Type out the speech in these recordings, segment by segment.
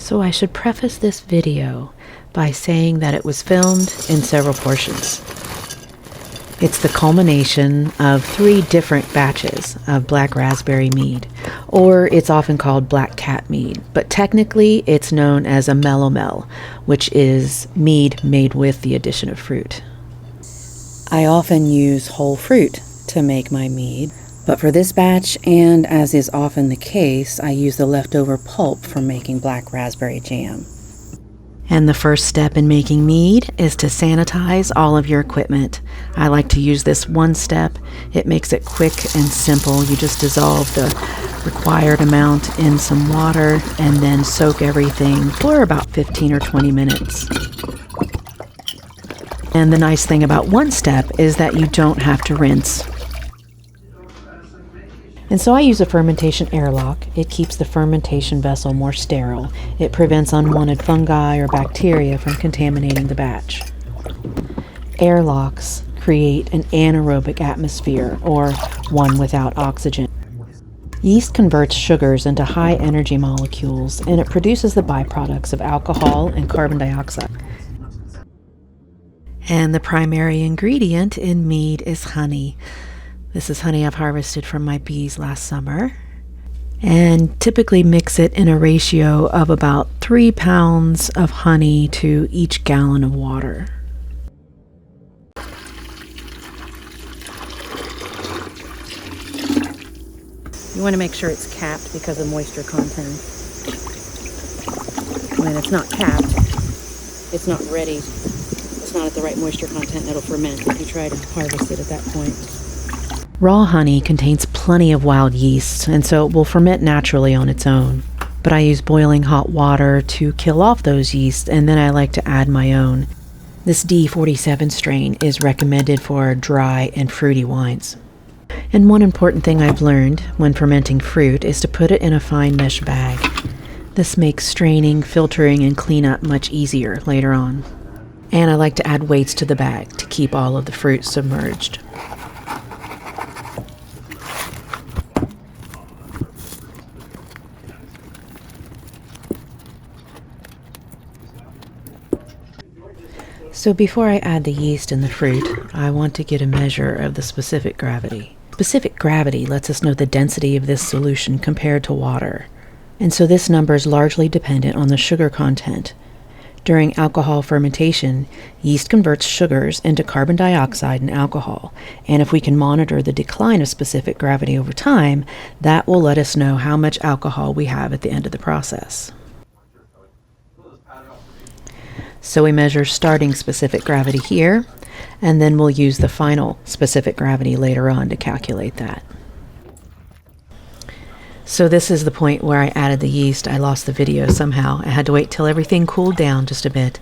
So I should preface this video by saying that it was filmed in several portions. It's the culmination of 3 different batches of black raspberry mead, or it's often called black cat mead, but technically it's known as a Melomel, which is mead made with the addition of fruit. I often use whole fruit to make my mead, but for this batch, and as is often the case, I use the leftover pulp for making black raspberry jam. And the first step in making mead is to sanitize all of your equipment. I like to use this one step. It makes it quick and simple. You just dissolve the required amount in some water and then soak everything for about 15 or 20 minutes. And the nice thing about one step is that you don't have to rinse. And so I use a fermentation airlock. It keeps the fermentation vessel more sterile. It prevents unwanted fungi or bacteria from contaminating the batch. Airlocks create an anaerobic atmosphere, or one without oxygen. Yeast converts sugars into high energy molecules, and it produces the byproducts of alcohol and carbon dioxide. And the primary ingredient in mead is honey. This is honey I've harvested from my bees last summer, and typically mix it in a ratio of about 3 pounds of honey to each gallon of water. You want to make sure it's capped because of moisture content. When it's not capped, it's not ready. It's not at the right moisture content, it'll ferment if you try to harvest it at that point. Raw honey contains plenty of wild yeast, and so it will ferment naturally on its own. But I use boiling hot water to kill off those yeasts, and then I like to add my own. This D47 strain is recommended for dry and fruity wines. And one important thing I've learned when fermenting fruit is to put it in a fine mesh bag. This makes straining, filtering, and cleanup much easier later on. And I like to add weights to the bag to keep all of the fruit submerged. So before I add the yeast and the fruit, I want to get a measure of the specific gravity. Specific gravity lets us know the density of this solution compared to water. And so this number is largely dependent on the sugar content. During alcohol fermentation, yeast converts sugars into carbon dioxide and alcohol. And if we can monitor the decline of specific gravity over time, that will let us know how much alcohol we have at the end of the process. So we measure starting specific gravity here, and then we'll use the final specific gravity later on to calculate that. So this is the point where I added the yeast. I lost the video somehow. I had to wait till everything cooled down just a bit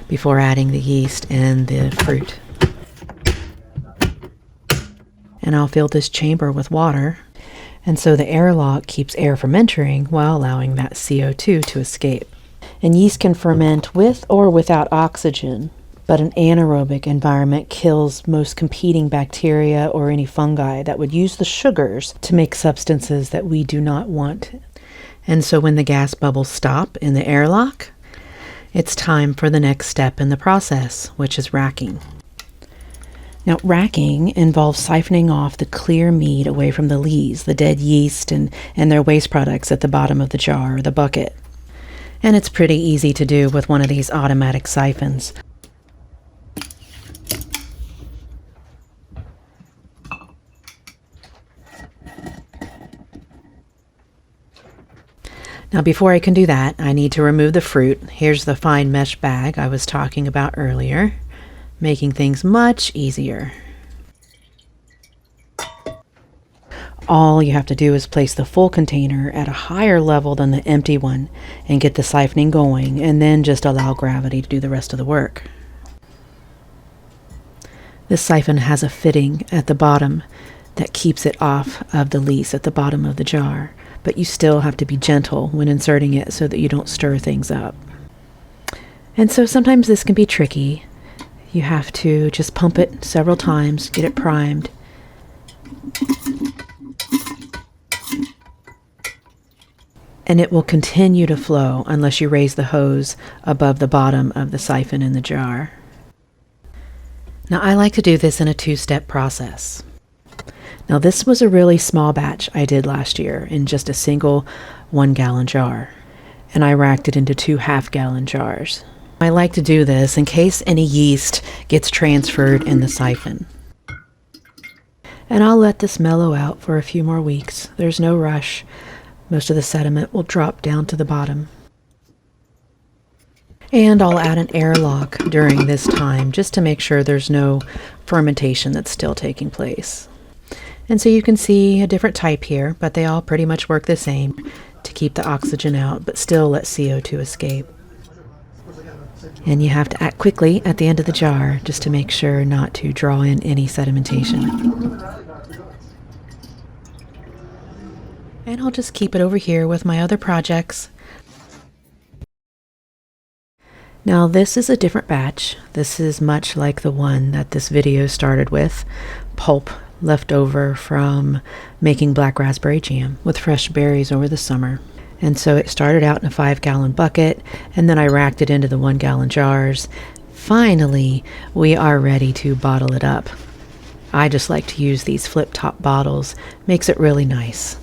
before adding the yeast and the fruit. And I'll fill this chamber with water, and so the airlock keeps air from entering while allowing that CO2 to escape. And yeast can ferment with or without oxygen, but an anaerobic environment kills most competing bacteria or any fungi that would use the sugars to make substances that we do not want. And so when the gas bubbles stop in the airlock, it's time for the next step in the process, which is racking. Now, racking involves siphoning off the clear mead away from the lees, the dead yeast, and their waste products at the bottom of the jar or the bucket. And it's pretty easy to do with one of these automatic siphons. Now before I can do that, I need to remove the fruit. Here's the fine mesh bag I was talking about earlier, making things much easier. All you have to do is place the full container at a higher level than the empty one and get the siphoning going, and then just allow gravity to do the rest of the work. This siphon has a fitting at the bottom that keeps it off of the lees at the bottom of the jar, but you still have to be gentle when inserting it so that you don't stir things up. And so sometimes this can be tricky. You have to just pump it several times, get it primed. and it will continue to flow unless you raise the hose above the bottom of the siphon in the jar. Now I like to do this in a two-step process. Now this was a really small batch I did last year in just a single 1-gallon jar, and I racked it into 2 half-gallon jars. I like to do this in case any yeast gets transferred in the siphon. And I'll let this mellow out for a few more weeks. There's no rush. Most of the sediment will drop down to the bottom. And I'll add an airlock during this time just to make sure there's no fermentation that's still taking place. And so you can see a different type here, but they all pretty much work the same to keep the oxygen out, but still let CO2 escape. And you have to act quickly at the end of the jar just to make sure not to draw in any sedimentation. And I'll just keep it over here with my other projects. Now this is a different batch. This is much like the one that this video started with, pulp left over from making black raspberry jam with fresh berries over the summer. And so it started out in a 5-gallon bucket, and then I racked it into the 1-gallon jars. Finally, we are ready to bottle it up. I just like to use these flip-top bottles. Makes it really nice.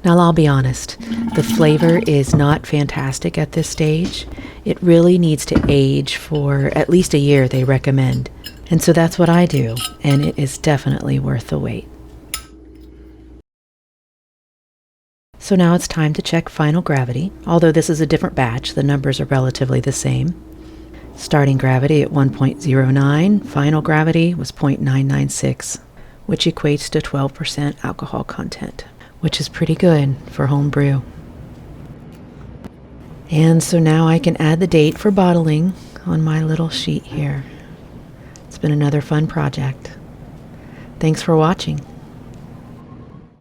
Now I'll be honest, the flavor is not fantastic at this stage. It really needs to age for at least a year, they recommend. And so that's what I do, and it is definitely worth the wait. So now it's time to check final gravity. Although this is a different batch, the numbers are relatively the same. Starting gravity at 1.09, final gravity was 0.996, which equates to 12% alcohol content, which is pretty good for home brew. And so now I can add the date for bottling on my little sheet here. It's been another fun project. Thanks for watching.